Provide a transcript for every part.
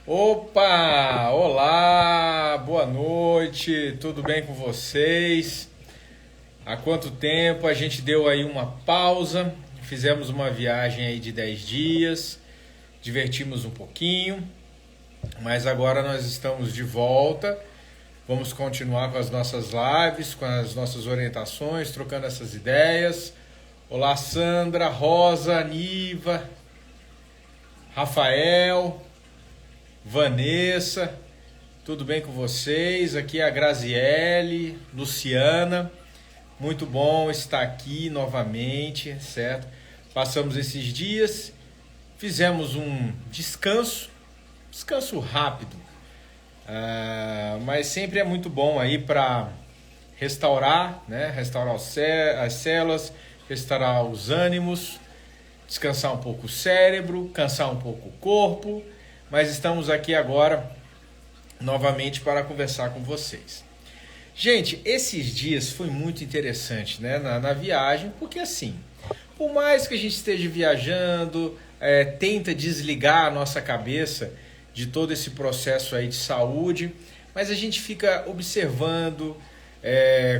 Opa! Olá! Boa noite! Tudo bem com vocês? Há quanto tempo a gente deu aí uma pausa? Fizemos uma viagem aí de 10 dias, divertimos um pouquinho, mas agora nós estamos de volta. Vamos continuar com as nossas lives, com as nossas orientações, trocando essas ideias. Olá, Sandra, Rosa, Niva, Rafael, Vanessa, tudo bem com vocês? Aqui é a Graziele, Luciana, muito bom estar aqui novamente, certo? Passamos esses dias, fizemos um descanso rápido, mas sempre é muito bom aí para restaurar, né? Restaurar as células, restaurar os ânimos, descansar um pouco o cérebro, cansar um pouco o corpo. Mas estamos aqui agora novamente para conversar com vocês. Gente, esses dias foi muito interessante, né, na viagem, porque assim, por mais que a gente esteja viajando, tenta desligar a nossa cabeça de todo esse processo aí de saúde, mas a gente fica observando,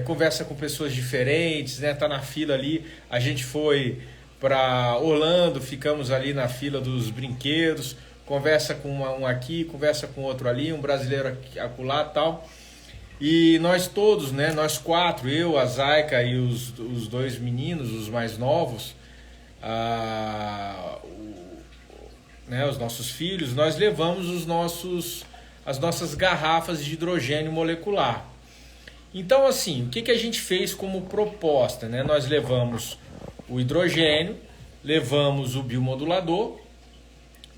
conversa com pessoas diferentes, né, tá na fila ali, a gente foi para Orlando, ficamos ali na fila dos brinquedos, conversa com um aqui, conversa com outro ali, um brasileiro aqui, acolá e tal. E nós todos, né, nós quatro, eu, a Zaika e os dois meninos, os mais novos, né, os nossos filhos, nós levamos as nossas garrafas de hidrogênio molecular. Então, assim, o que a gente fez como proposta? Né? Nós levamos o hidrogênio, levamos o biomodulador,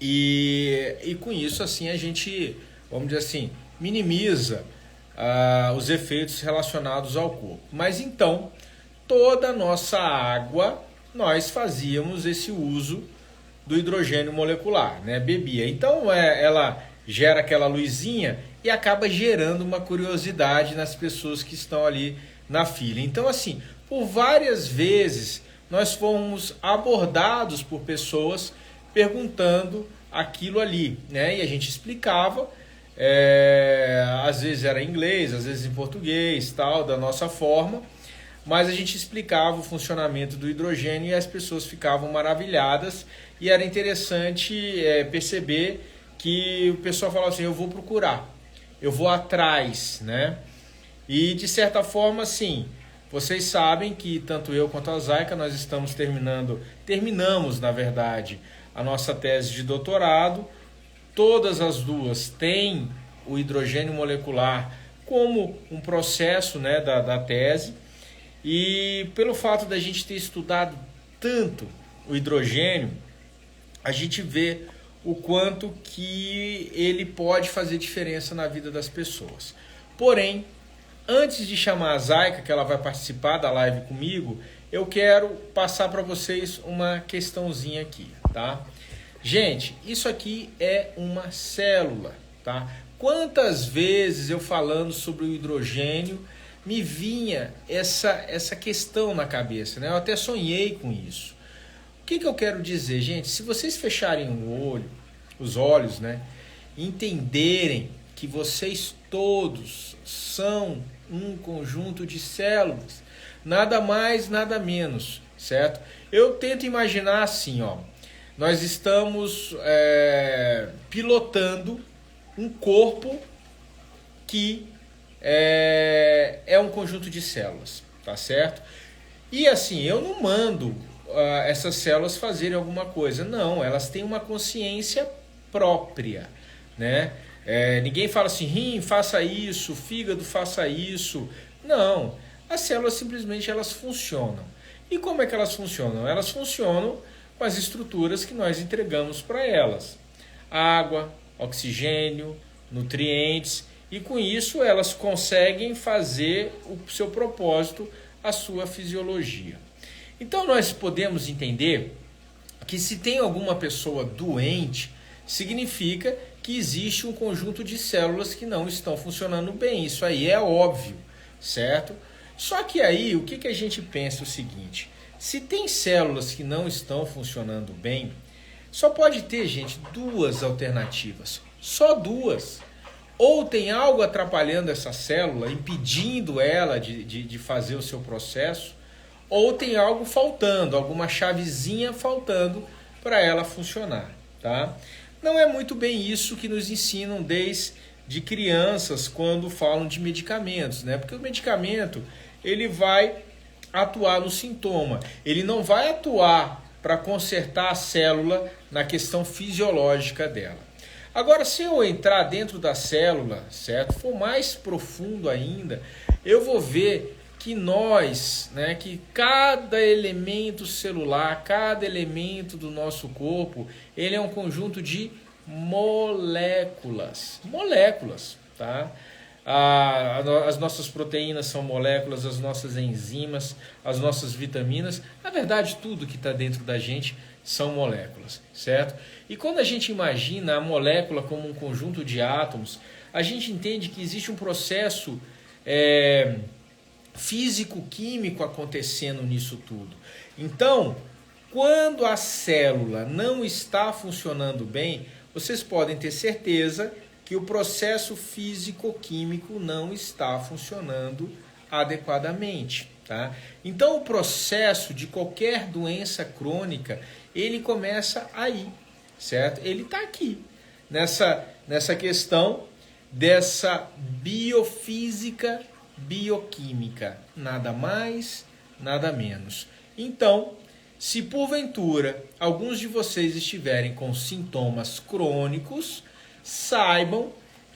e com isso assim a gente, vamos dizer assim, minimiza os efeitos relacionados ao corpo. Mas então, toda a nossa água, nós fazíamos esse uso do hidrogênio molecular, né? Bebia. Então ela gera aquela luzinha e acaba gerando uma curiosidade nas pessoas que estão ali na fila. Então assim, por várias vezes nós fomos abordados por pessoas perguntando aquilo ali, né? E a gente explicava, às vezes era em inglês, às vezes em português, tal, da nossa forma, mas a gente explicava o funcionamento do hidrogênio e as pessoas ficavam maravilhadas e era interessante perceber que o pessoal falava assim, eu vou procurar, eu vou atrás, né? E de certa forma, assim, vocês sabem que tanto eu quanto a Zaika, nós estamos terminamos, na verdade, a nossa tese de doutorado. Todas as duas têm o hidrogênio molecular como um processo, né, da tese. E pelo fato da gente ter estudado tanto o hidrogênio, a gente vê o quanto que ele pode fazer diferença na vida das pessoas. Porém, antes de chamar a Zaika, que ela vai participar da live comigo, eu quero passar para vocês uma questãozinha aqui, tá? Gente, isso aqui é uma célula, tá? Quantas vezes eu falando sobre o hidrogênio me vinha essa questão na cabeça, né? Eu até sonhei com isso. O que eu quero dizer, gente? Se vocês fecharem os olhos, né? Entenderem que vocês todos são um conjunto de células, nada mais, nada menos, certo? Eu tento imaginar assim, ó, nós estamos pilotando um corpo que é um conjunto de células, tá certo? E assim, eu não mando essas células fazerem alguma coisa, não, elas têm uma consciência própria, né? Ninguém fala assim, rim, faça isso, fígado, faça isso. Não, as células simplesmente elas funcionam. E como é que elas funcionam? Elas funcionam com as estruturas que nós entregamos para elas. Água, oxigênio, nutrientes, e com isso elas conseguem fazer o seu propósito, a sua fisiologia. Então nós podemos entender que se tem alguma pessoa doente, significa que existe um conjunto de células que não estão funcionando bem. Isso aí é óbvio, certo? Só que aí o que a gente pensa é o seguinte, se tem células que não estão funcionando bem, Só pode ter, gente, duas alternativas. Só duas. Ou tem algo atrapalhando essa célula, impedindo ela de fazer o seu processo, ou tem algo faltando, alguma chavezinha faltando para ela funcionar, tá? Não é muito bem isso que nos ensinam desde crianças quando falam de medicamentos, né? Porque o medicamento, ele vai atuar no sintoma, ele não vai atuar para consertar a célula na questão fisiológica dela. Agora, se eu entrar dentro da célula, certo? For mais profundo ainda, eu vou ver que nós, né, que cada elemento celular, cada elemento do nosso corpo, ele é um conjunto de moléculas. Moléculas, tá? As nossas proteínas são moléculas, as nossas enzimas, as nossas vitaminas, na verdade tudo que está dentro da gente são moléculas, certo? E quando a gente imagina a molécula como um conjunto de átomos, a gente entende que existe um processo físico-químico acontecendo nisso tudo. Então, quando a célula não está funcionando bem, vocês podem ter certeza que o processo físico-químico não está funcionando adequadamente, tá? Então, o processo de qualquer doença crônica, ele começa aí, certo? Ele está aqui, nessa questão dessa biofísica, bioquímica, nada mais, nada menos. Então, se porventura alguns de vocês estiverem com sintomas crônicos, saibam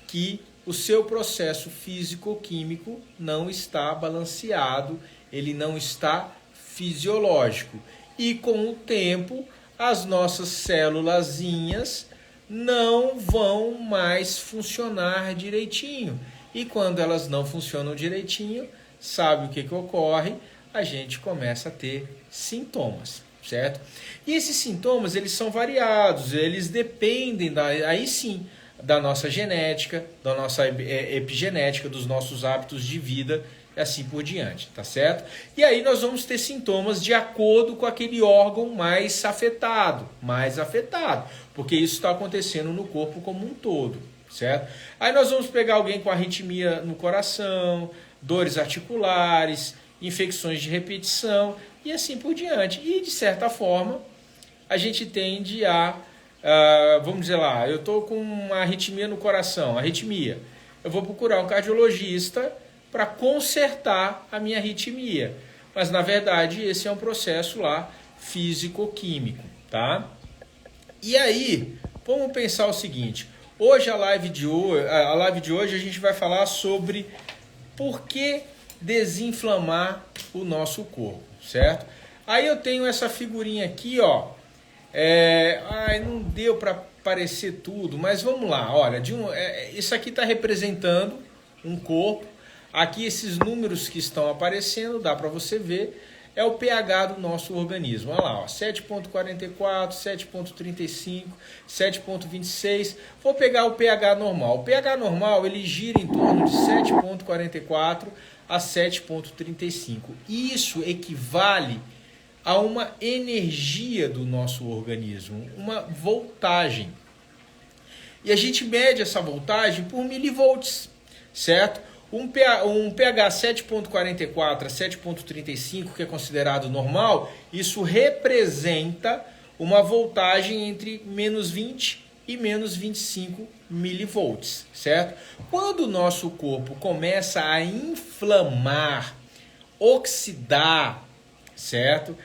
que o seu processo físico-químico não está balanceado, ele não está fisiológico. E com o tempo, as nossas célulazinhas não vão mais funcionar direitinho. E quando elas não funcionam direitinho, sabe o que ocorre? A gente começa a ter sintomas, certo? E esses sintomas, eles são variados, eles dependem, aí sim, da nossa genética, da nossa epigenética, dos nossos hábitos de vida, e assim por diante, tá certo? E aí nós vamos ter sintomas de acordo com aquele órgão mais afetado, porque isso está acontecendo no corpo como um todo, certo? Aí nós vamos pegar alguém com arritmia no coração, dores articulares, infecções de repetição e assim por diante. E de certa forma, a gente tende vamos dizer lá, eu estou com uma arritmia no coração, arritmia. Eu vou procurar um cardiologista para consertar a minha arritmia. Mas na verdade esse é um processo lá físico-químico, tá? E aí, vamos pensar o seguinte, hoje a live de hoje a gente vai falar sobre por que desinflamar o nosso corpo, certo? Aí eu tenho essa figurinha aqui, ó. Não deu para aparecer tudo, mas vamos lá, olha, isso aqui está representando um corpo. Aqui esses números que estão aparecendo, dá para você ver, é o pH do nosso organismo. Olha lá, 7,44, 7,35, 7,26. Vou pegar o pH normal. O pH normal ele gira em torno de 7,44 a 7,35. Isso equivale a uma energia do nosso organismo, uma voltagem. E a gente mede essa voltagem por milivolts, certo? Um pH 7,44 a 7,35, que é considerado normal, isso representa uma voltagem entre menos 20 e menos 25 milivolts, certo? Quando o nosso corpo começa a inflamar, oxidar, certo?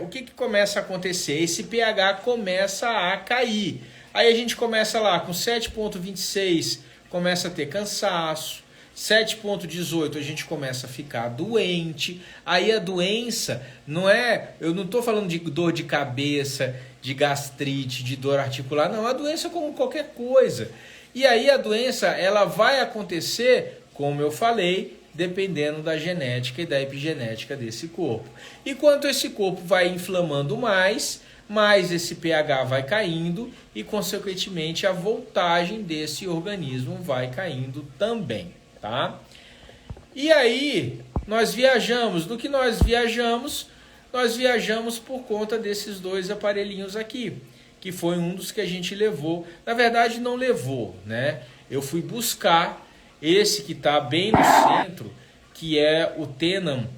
O que começa a acontecer? Esse pH começa a cair. Aí a gente começa lá com 7,26, começa a ter cansaço, 7,18 a gente começa a ficar doente. Aí a doença eu não estou falando de dor de cabeça, de gastrite, de dor articular, não, a doença é como qualquer coisa. E aí a doença ela vai acontecer, como eu falei, dependendo da genética e da epigenética desse corpo. E quanto esse corpo vai inflamando mais esse pH vai caindo e, consequentemente, a voltagem desse organismo vai caindo também, tá? E aí, nós viajamos. Do que nós viajamos, nós viajamos por conta desses dois aparelhinhos aqui, que foi um dos que a gente levou. Na verdade, não levou, né? Eu fui buscar esse que está bem no centro, que é o Tenan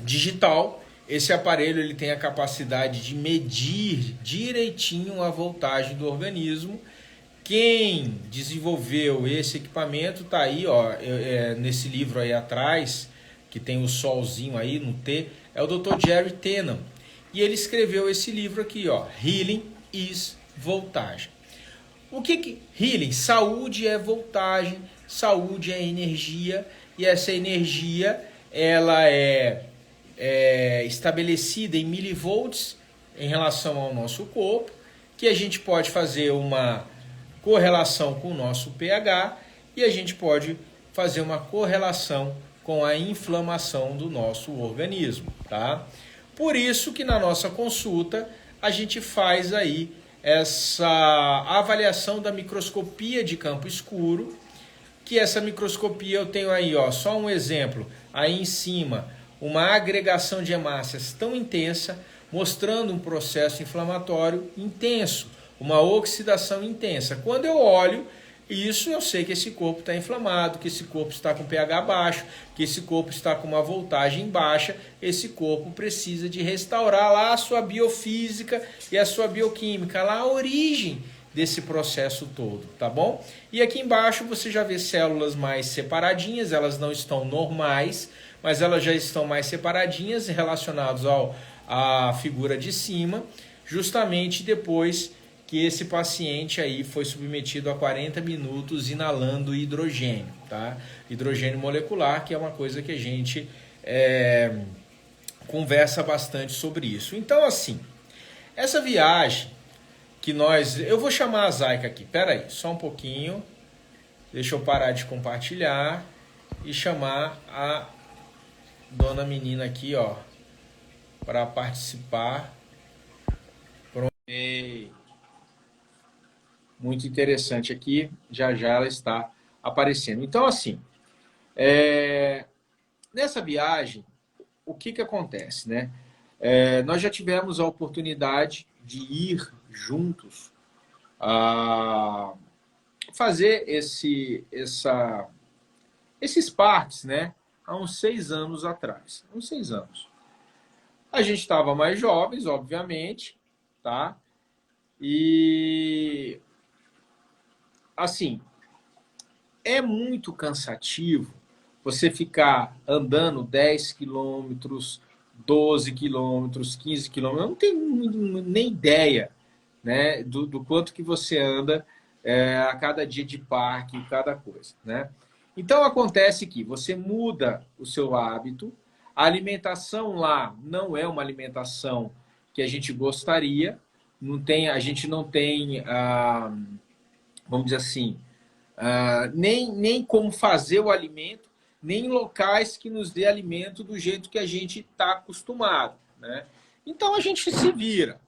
digital. Esse aparelho ele tem a capacidade de medir direitinho a voltagem do organismo. Quem desenvolveu esse equipamento está aí, ó, nesse livro aí atrás, que tem o solzinho aí no T, é o Dr. Jerry Tenan. E ele escreveu esse livro aqui, ó, Healing is Voltagem. O que healing? Saúde é voltagem, saúde é energia, e essa energia ela é estabelecida em milivolts em relação ao nosso corpo, que a gente pode fazer uma correlação com o nosso pH e a gente pode fazer uma correlação com a inflamação do nosso organismo, tá? Por isso que na nossa consulta a gente faz aí essa avaliação da microscopia de campo escuro, que essa microscopia eu tenho aí, ó, só um exemplo, aí em cima, uma agregação de hemácias tão intensa, mostrando um processo inflamatório intenso, uma oxidação intensa. Quando eu olho isso, eu sei que esse corpo está inflamado, que esse corpo está com pH baixo, que esse corpo está com uma voltagem baixa, esse corpo precisa de restaurar lá a sua biofísica e a sua bioquímica, lá a origem desse processo todo, tá bom? E aqui embaixo você já vê células mais separadinhas, elas não estão normais, mas elas já estão mais separadinhas relacionadas à figura de cima, justamente depois que esse paciente aí foi submetido a 40 minutos inalando hidrogênio, tá? Hidrogênio molecular, que é uma coisa que a gente conversa bastante sobre isso. Então, assim, essa viagem que eu vou chamar a Zaika aqui, pera aí, só um pouquinho, deixa eu parar de compartilhar e chamar a dona menina aqui, ó, para participar. Pronto. Muito interessante aqui, já ela está aparecendo. Então, assim, nessa viagem, o que acontece, né? Nós já tivemos a oportunidade de ir juntos a fazer esses partes, né? Há uns 6 anos atrás. Uns 6 anos. A gente estava mais jovens, obviamente, tá? E assim, é muito cansativo você ficar andando 10 quilômetros, 12 quilômetros, 15 quilômetros. Eu não tenho nem ideia, né, do quanto que você anda a cada dia de parque, cada coisa, né? Então acontece que você muda o seu hábito, a alimentação lá não é uma alimentação que a gente gostaria, a gente não tem, vamos dizer assim, nem como fazer o alimento, nem locais que nos dê alimento do jeito que a gente está acostumado, né? Então a gente se vira.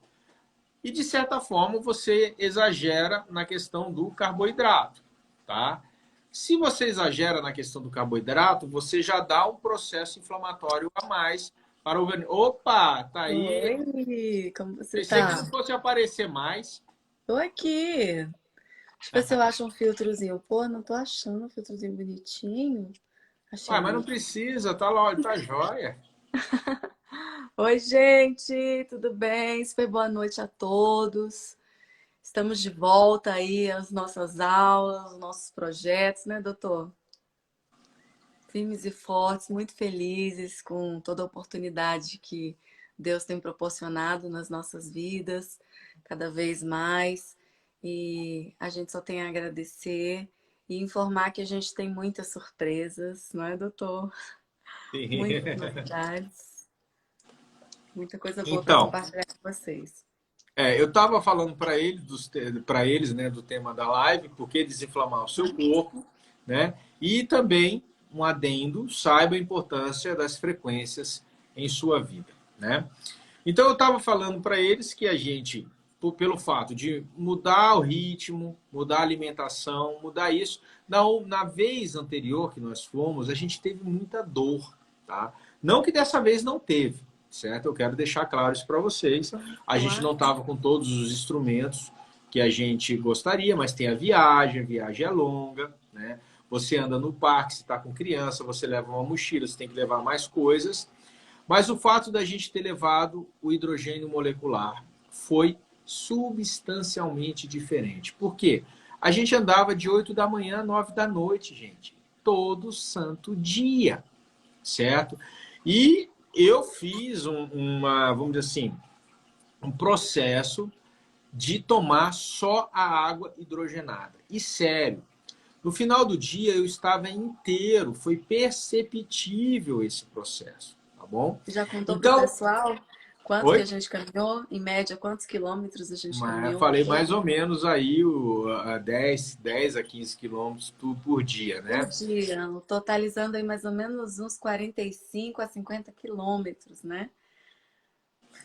E de certa forma você exagera na questão do carboidrato, tá? Se você exagera na questão do carboidrato, você já dá um processo inflamatório a mais para o organismo. Opa, tá aí. Oi, como você Pensei que tá? não fosse aparecer mais. Tô aqui. Deixa eu ver se eu acho um filtrozinho. Pô, não tô achando um filtrozinho bonitinho. Achei Ué, mas não um. precisa, tá jóia. Oi, gente, tudo bem? Super boa noite a todos. Estamos de volta aí às nossas aulas, aos nossos projetos, né, doutor? Firmes e fortes, muito felizes com toda a oportunidade que Deus tem proporcionado nas nossas vidas, cada vez mais. E a gente só tem a agradecer e informar que a gente tem muitas surpresas, não é, doutor? Sim. Muitas novidades, muita coisa boa para Então, compartilhar com vocês. eu estava falando para eles, né, do tema da live, por que desinflamar o seu corpo, né? E também um adendo, saiba a importância das frequências em sua vida, né? Então eu estava falando para eles que a gente, pelo fato de mudar o ritmo, mudar a alimentação, mudar isso, na vez anterior que nós fomos, a gente teve muita dor. tá? Não que dessa vez não teve, certo? Eu quero deixar claro isso para vocês. A gente não estava com todos os instrumentos que a gente gostaria, mas tem a viagem é longa, né? Você anda no parque, você está com criança, você leva uma mochila, você tem que levar mais coisas. Mas o fato da gente ter levado o hidrogênio molecular foi substancialmente diferente. Por quê? A gente andava de 8 da manhã a 9 da noite, gente. Todo santo dia, certo? E eu fiz vamos dizer assim, um processo de tomar só a água hidrogenada. E sério, no final do dia eu estava inteiro, foi perceptível esse processo, tá bom? Já contou para o Então, pessoal quanto que a oi? gente caminhou? Em média, quantos quilômetros a gente Mas caminhou? falei mais ou menos aí a 10 a 15 quilômetros por dia, Por né? dia, totalizando aí mais ou menos uns 45 a 50 quilômetros, né?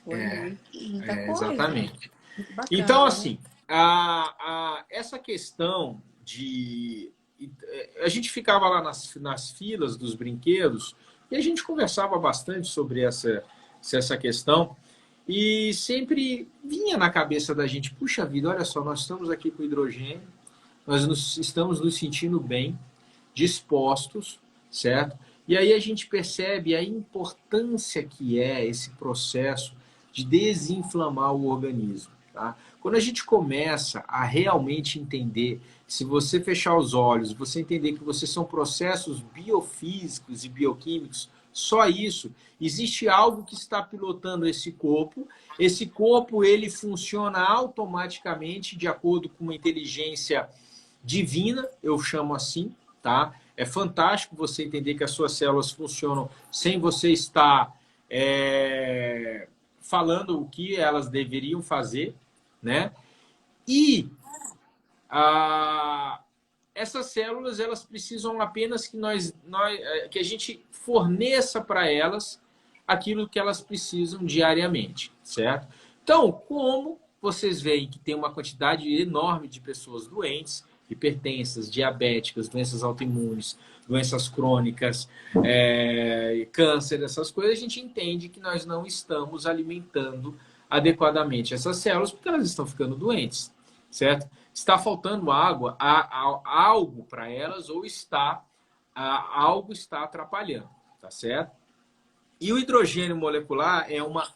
Foi muita coisa. Exatamente. Muito Então, bacana, né? assim, essa questão de. A gente ficava lá nas filas dos brinquedos e a gente conversava bastante sobre essa questão e sempre vinha na cabeça da gente: puxa vida, olha só, nós estamos aqui com hidrogênio, estamos nos sentindo bem, dispostos, certo? E aí a gente percebe a importância que é esse processo de desinflamar o organismo. Tá? Quando a gente começa a realmente entender, se você fechar os olhos, você entender que vocês são processos biofísicos e bioquímicos, só isso, existe algo que está pilotando esse corpo ele funciona automaticamente de acordo com uma inteligência divina, eu chamo assim, tá? É fantástico você entender que as suas células funcionam sem você estar falando o que elas deveriam fazer, né? E a, essas células elas precisam apenas que a gente forneça para elas aquilo que elas precisam diariamente, certo? Então, como vocês veem que tem uma quantidade enorme de pessoas doentes, hipertensas, diabéticas, doenças autoimunes, doenças crônicas, câncer, essas coisas, a gente entende que nós não estamos alimentando adequadamente essas células porque elas estão ficando doentes, certo? Está faltando água, algo para elas ou algo está atrapalhando, tá certo? E o hidrogênio molecular é uma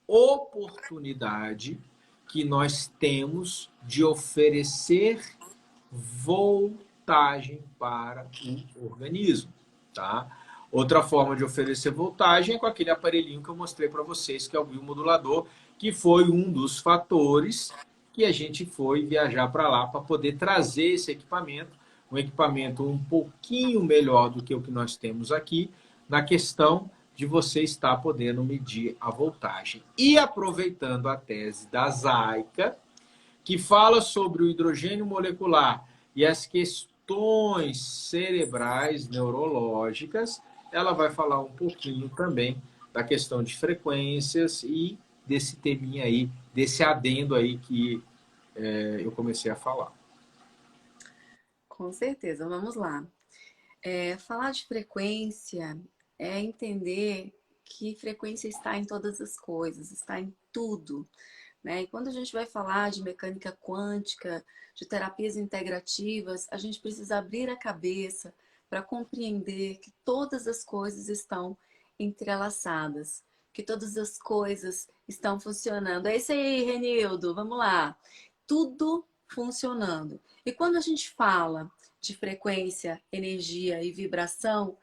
oportunidade que nós temos de oferecer voltagem para o organismo, tá? Outra forma de oferecer voltagem é com aquele aparelhinho que eu mostrei para vocês, que é o biomodulador, que foi um dos fatores que a gente foi viajar para lá para poder trazer esse equipamento, um equipamento um pouquinho melhor do que o que nós temos aqui, na questão de você estar podendo medir a voltagem. E aproveitando a tese da Zaica, que fala sobre o hidrogênio molecular e as questões cerebrais neurológicas, ela vai falar um pouquinho também da questão de frequências e desse teminha aí, desse adendo aí que eu comecei a falar. Com certeza, vamos lá. Falar de frequência é entender que frequência está em todas as coisas, está em tudo, né? E quando a gente vai falar de mecânica quântica, de terapias integrativas, a gente precisa abrir a cabeça para compreender que todas as coisas estão entrelaçadas, que todas as coisas estão funcionando. É isso aí, Renildo, vamos lá. Tudo funcionando. E quando a gente fala de frequência, energia e vibração,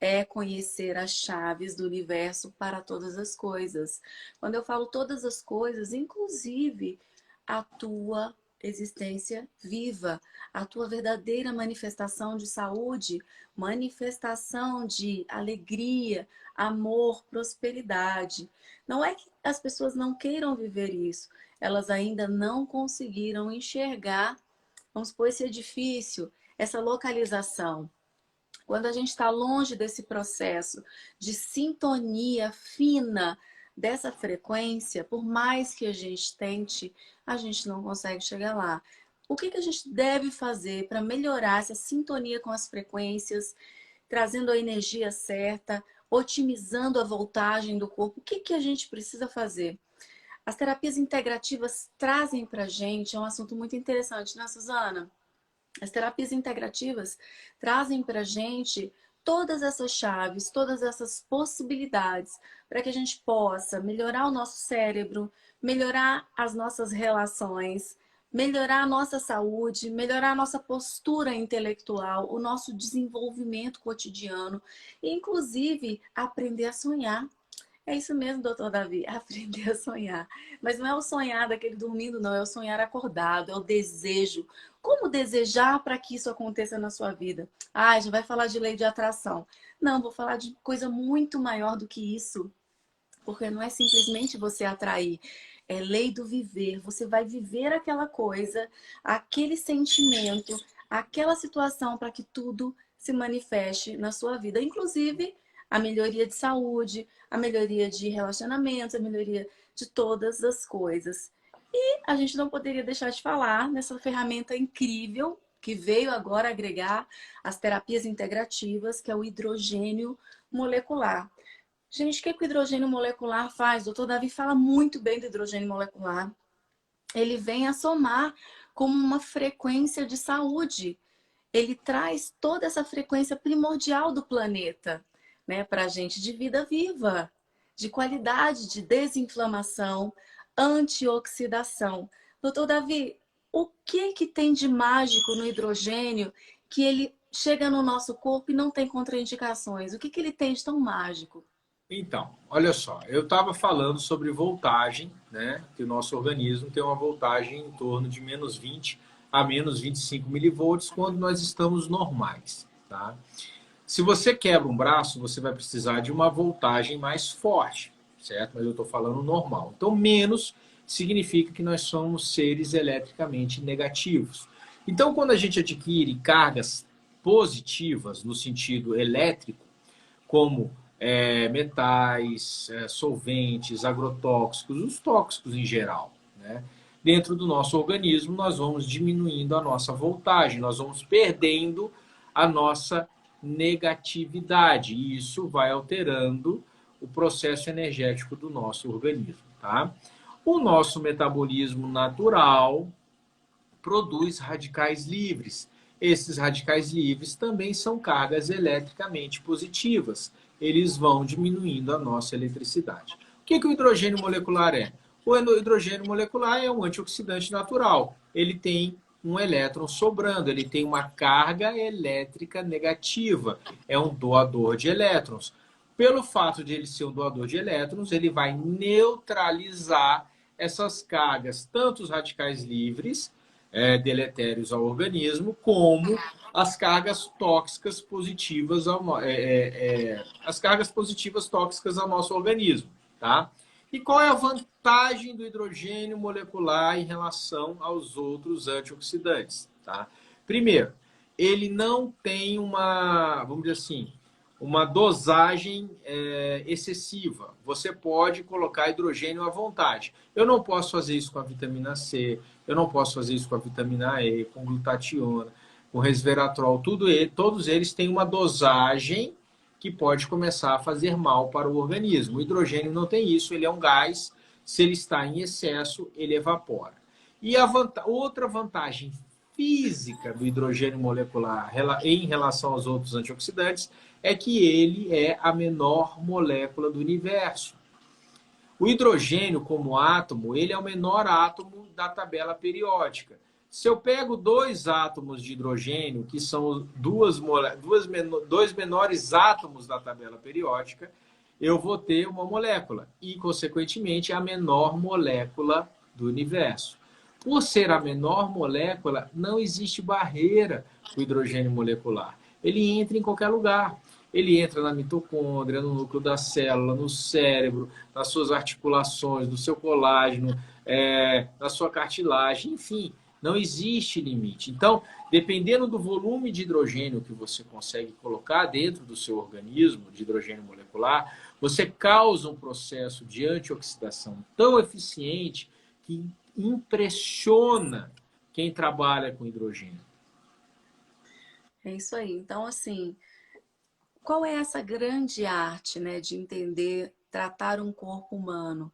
é conhecer as chaves do universo para todas as coisas. Quando eu falo todas as coisas, inclusive a tua existência viva, a tua verdadeira manifestação de saúde, manifestação de alegria, amor, prosperidade. Não é que as pessoas não queiram viver isso, elas ainda não conseguiram enxergar, vamos supor, esse edifício, essa localização. Quando a gente está longe desse processo de sintonia fina dessa frequência, por mais que a gente tente, a gente não consegue chegar lá. O que a gente deve fazer para melhorar essa sintonia com as frequências, trazendo a energia certa? otimizando a voltagem do corpo. O que que a gente precisa fazer? As terapias integrativas trazem para a gente, é um assunto muito interessante, né, Suzana? As terapias integrativas trazem para a gente todas essas chaves, todas essas possibilidades para que a gente possa melhorar o nosso cérebro, melhorar as nossas relações, melhorar a nossa saúde, melhorar a nossa postura intelectual, o nosso desenvolvimento cotidiano e, inclusive, aprender a sonhar. É isso mesmo, doutor Davi, aprender a sonhar. Mas não é o sonhar daquele dormindo, não, é o sonhar acordado, é o desejo. Como desejar para que isso aconteça na sua vida? Ah, já vai falar de lei de atração. Não, vou falar de coisa muito maior do que isso. Porque não é simplesmente você atrair, é lei do viver. Você vai viver aquela coisa, aquele sentimento, aquela situação para que tudo se manifeste na sua vida. Inclusive a melhoria de saúde, a melhoria de relacionamentos, a melhoria de todas as coisas. E a gente não poderia deixar de falar nessa ferramenta incrível que veio agora agregar as terapias integrativas, que é o hidrogênio molecular. Gente, o que o hidrogênio molecular faz? O doutor Davi fala muito bem do hidrogênio molecular. Ele vem a somar como uma frequência de saúde. Ele traz toda essa frequência primordial do planeta, né, para a gente de vida viva, de qualidade, de desinflamação, antioxidação. Doutor Davi, o que tem de mágico no hidrogênio que ele chega no nosso corpo e não tem contraindicações? O que ele tem de tão mágico? Então, olha só, eu estava falando sobre voltagem, né? Que o nosso organismo tem uma voltagem em torno de menos 20 a menos 25 milivolts quando nós estamos normais, tá? Se você quebra um braço, você vai precisar de uma voltagem mais forte, certo? Mas eu estou falando normal. Então, menos significa que nós somos seres eletricamente negativos. Então, quando a gente adquire cargas positivas no sentido elétrico, como metais, solventes, agrotóxicos, os tóxicos em geral, né? Dentro do nosso organismo, nós vamos diminuindo a nossa voltagem, nós vamos perdendo a nossa negatividade, e isso vai alterando o processo energético do nosso organismo, tá? O nosso metabolismo natural produz radicais livres. Esses radicais livres também são cargas eletricamente positivas. Eles vão diminuindo a nossa eletricidade. O que o hidrogênio molecular é? O hidrogênio molecular é um antioxidante natural. Ele tem um elétron sobrando, ele tem uma carga elétrica negativa. É um doador de elétrons. Pelo fato de ele ser um doador de elétrons, ele vai neutralizar essas cargas, tanto os radicais livres deletérios ao organismo, como as cargas tóxicas positivas as cargas positivas tóxicas ao nosso organismo, tá? E qual é a vantagem do hidrogênio molecular em relação aos outros antioxidantes, tá? Primeiro, ele não tem uma, vamos dizer assim, uma dosagem excessiva. Você pode colocar hidrogênio à vontade. Eu não posso fazer isso com a vitamina C, eu não posso fazer isso com a vitamina E, com glutationa, com resveratrol. Todos eles têm uma dosagem que pode começar a fazer mal para o organismo. O hidrogênio não tem isso, ele é um gás. Se ele está em excesso, ele evapora. E outra vantagem física do hidrogênio molecular em relação aos outros antioxidantes é que ele é a menor molécula do universo. O hidrogênio, como átomo, ele é o menor átomo da tabela periódica. Se eu pego dois átomos de hidrogênio, que são dois menores átomos da tabela periódica, eu vou ter uma molécula e, consequentemente, a menor molécula do universo. Por ser a menor molécula, não existe barreira para o hidrogênio molecular. Ele entra em qualquer lugar. Ele entra na mitocôndria, no núcleo da célula, no cérebro, nas suas articulações, no seu colágeno, na sua cartilagem, enfim, não existe limite. Então, dependendo do volume de hidrogênio que você consegue colocar dentro do seu organismo, de hidrogênio molecular, você causa um processo de antioxidação tão eficiente que impressiona quem trabalha com hidrogênio. É isso aí. Então, assim, qual é essa grande arte, né, de entender, tratar um corpo humano?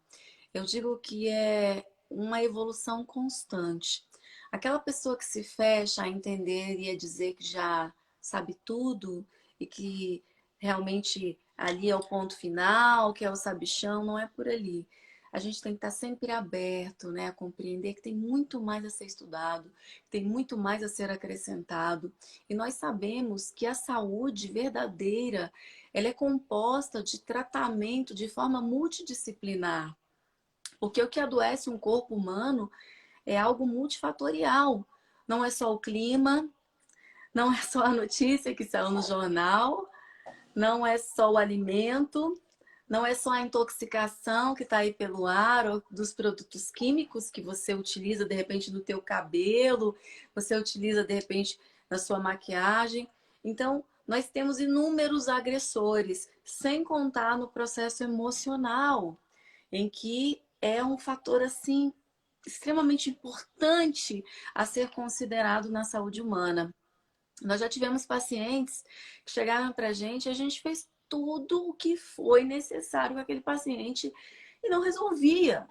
Eu digo que é uma evolução constante. Aquela pessoa que se fecha a entender e a dizer que já sabe tudo e que realmente ali é o ponto final, que é o sabichão, não é por ali. A gente tem que estar sempre aberto, né, a compreender que tem muito mais a ser estudado, tem muito mais a ser acrescentado. E nós sabemos que a saúde verdadeira, ela é composta de tratamento de forma multidisciplinar. Porque o que adoece um corpo humano é algo multifatorial. Não é só o clima, não é só a notícia que saiu no jornal, não é só o alimento, não é só a intoxicação que está aí pelo ar ou dos produtos químicos que você utiliza de repente no teu cabelo, você utiliza de repente na sua maquiagem. Então, nós temos inúmeros agressores, sem contar no processo emocional, em que é um fator assim extremamente importante a ser considerado na saúde humana. Nós já tivemos pacientes que chegaram para a gente fez tudo o que foi necessário com aquele paciente e não resolvia.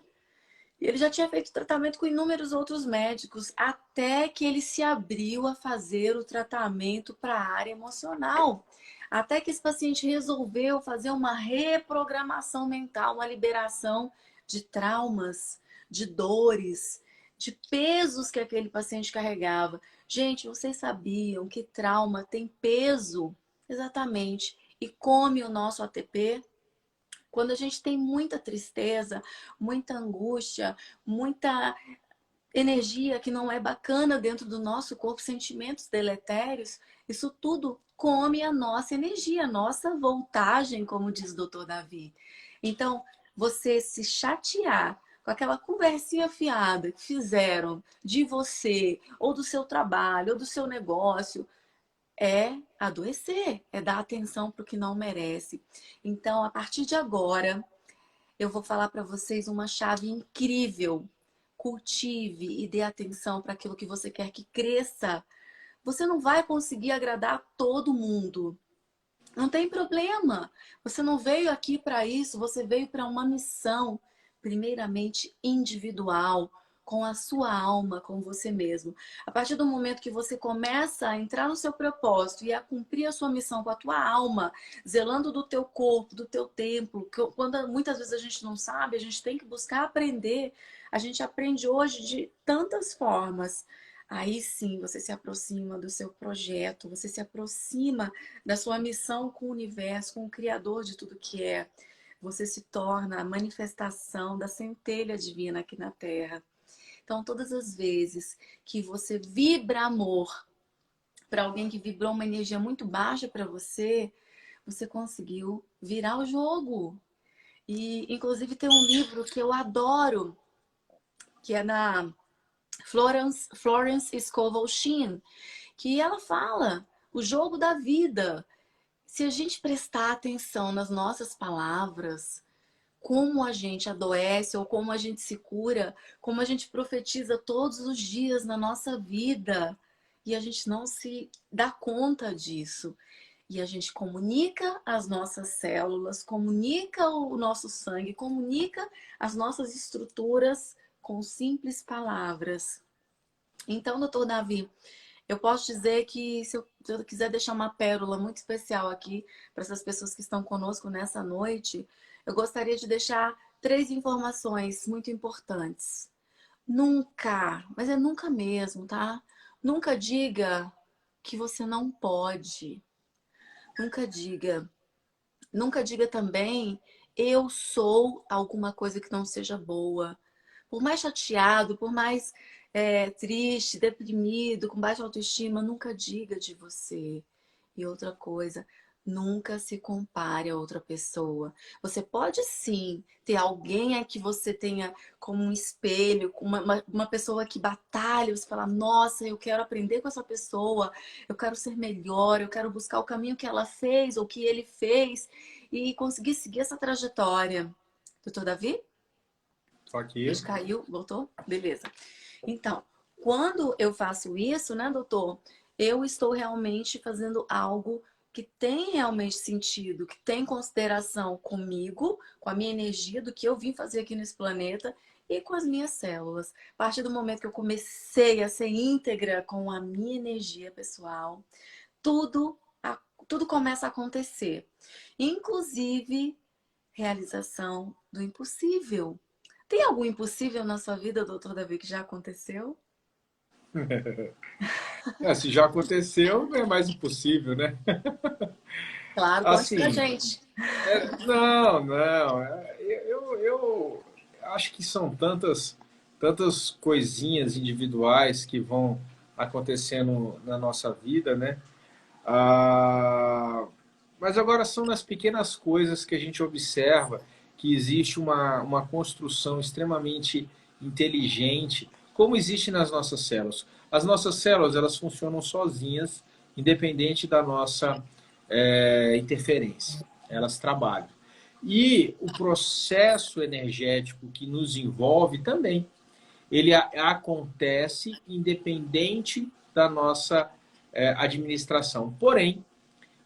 E ele já tinha feito tratamento com inúmeros outros médicos, até que ele se abriu a fazer o tratamento para a área emocional. Até que esse paciente resolveu fazer uma reprogramação mental, uma liberação de traumas, de dores, de pesos que aquele paciente carregava. Gente, vocês sabiam que trauma tem peso? Exatamente. E come o nosso ATP? Quando a gente tem muita tristeza, muita angústia, muita energia que não é bacana dentro do nosso corpo, sentimentos deletérios, isso tudo come a nossa energia, a nossa voltagem, como diz o doutor Davi. Então, você se chatear com aquela conversinha fiada que fizeram de você, ou do seu trabalho, ou do seu negócio, é adoecer, é dar atenção para o que não merece. Então, a partir de agora, eu vou falar para vocês uma chave incrível. Cultive e dê atenção para aquilo que você quer que cresça. Você não vai conseguir agradar todo mundo. Não tem problema. Você não veio aqui para isso, você veio para uma missão, primeiramente individual, com a sua alma, com você mesmo. A partir do momento que você começa a entrar no seu propósito e a cumprir a sua missão com a tua alma, zelando do teu corpo, do teu templo, que quando muitas vezes a gente não sabe, a gente tem que buscar aprender. A gente aprende hoje de tantas formas. Aí sim, você se aproxima do seu projeto, você se aproxima da sua missão com o universo, com o Criador de tudo que é. Você se torna a manifestação da centelha divina aqui na Terra. Então, todas as vezes que você vibra amor para alguém que vibrou uma energia muito baixa para você, você conseguiu virar o jogo. E, inclusive, tem um livro que eu adoro, que é da Florence Scovel Shinn, que ela fala o jogo da vida. Se a gente prestar atenção nas nossas palavras, como a gente adoece ou como a gente se cura, como a gente profetiza todos os dias na nossa vida e a gente não se dá conta disso. E a gente comunica as nossas células, comunica o nosso sangue, comunica as nossas estruturas com simples palavras. Então, doutor Davi, eu posso dizer que se eu quiser deixar uma pérola muito especial aqui para essas pessoas que estão conosco nessa noite, eu gostaria de deixar 3 informações muito importantes. Nunca, mas é nunca mesmo, tá? Nunca diga que você não pode. Nunca diga. Nunca diga também eu sou alguma coisa que não seja boa. Por mais chateado, por mais triste, deprimido, com baixa autoestima, nunca diga de você. E outra coisa, nunca se compare a outra pessoa. Você pode sim ter alguém que você tenha como um espelho, uma pessoa que batalha, você fala, nossa, eu quero aprender com essa pessoa, eu quero ser melhor, eu quero buscar o caminho que ela fez ou que ele fez e conseguir seguir essa trajetória. Doutor Davi? Só que Ele caiu, voltou? Beleza. Então, quando eu faço isso, né, doutor? Eu estou realmente fazendo algo que tem realmente sentido, que tem consideração comigo, com a minha energia, do que eu vim fazer aqui nesse planeta e com as minhas células. A partir do momento que eu comecei a ser íntegra com a minha energia pessoal, tudo, tudo começa a acontecer. Inclusive, realização do impossível. Tem algum impossível na sua vida, doutor Davi, que já aconteceu? Se já aconteceu, não é mais impossível, né? Claro, conte pra Assim, gente. não, não. Eu acho que são tantas coisinhas individuais que vão acontecendo na nossa vida, né? Ah, mas agora são nas pequenas coisas que a gente observa que existe uma construção extremamente inteligente, como existe nas nossas células. As nossas células, elas funcionam sozinhas, independente da nossa interferência. Elas trabalham. E o processo energético que nos envolve também, ele acontece independente da nossa administração. Porém,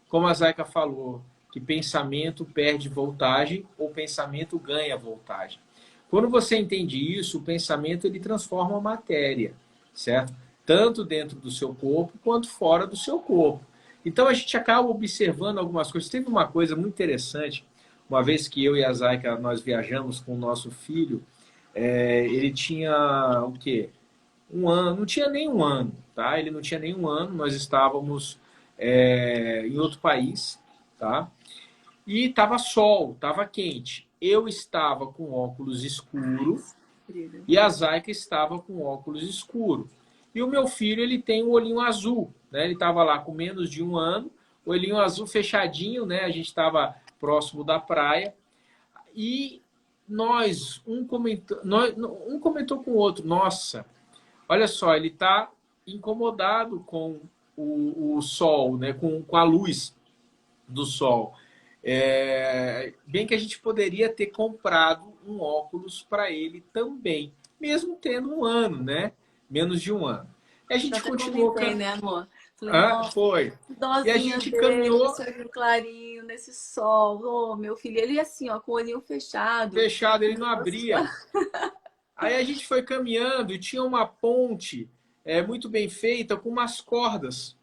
como a Zaika falou, que pensamento perde voltagem ou pensamento ganha voltagem. Quando você entende isso, o pensamento ele transforma a matéria, certo? Tanto dentro do seu corpo quanto fora do seu corpo. Então a gente acaba observando algumas coisas. Teve uma coisa muito interessante, uma vez que eu e a Zaika nós viajamos com o nosso filho, ele tinha o quê? Um ano, não tinha nem um ano, tá? Ele não tinha nem um ano, nós estávamos em outro país, tá? E estava sol, estava quente. Eu estava com óculos escuro e a Zaika estava com óculos escuro. E o meu filho, ele tem um olhinho azul, né? Ele estava lá com menos de um ano, olhinho azul fechadinho, né? A gente estava próximo da praia e um comentou com o outro, nossa, olha só, ele está incomodado com o sol, né? com a luz do sol. Bem que a gente poderia ter comprado um óculos para ele também, mesmo tendo um ano, né? Menos de um ano. E a Eu gente até continuou. comentei, né, amor? Falei, Ah, nossa, foi. que E a dozinha gente dele, com caminhou esse olhinho clarinho, nesse sol. Ô, meu filho, ele assim, ó, com o olhinho fechado. fechado, ele não abria. Aí a gente foi caminhando e tinha uma ponte muito bem feita com umas cordas,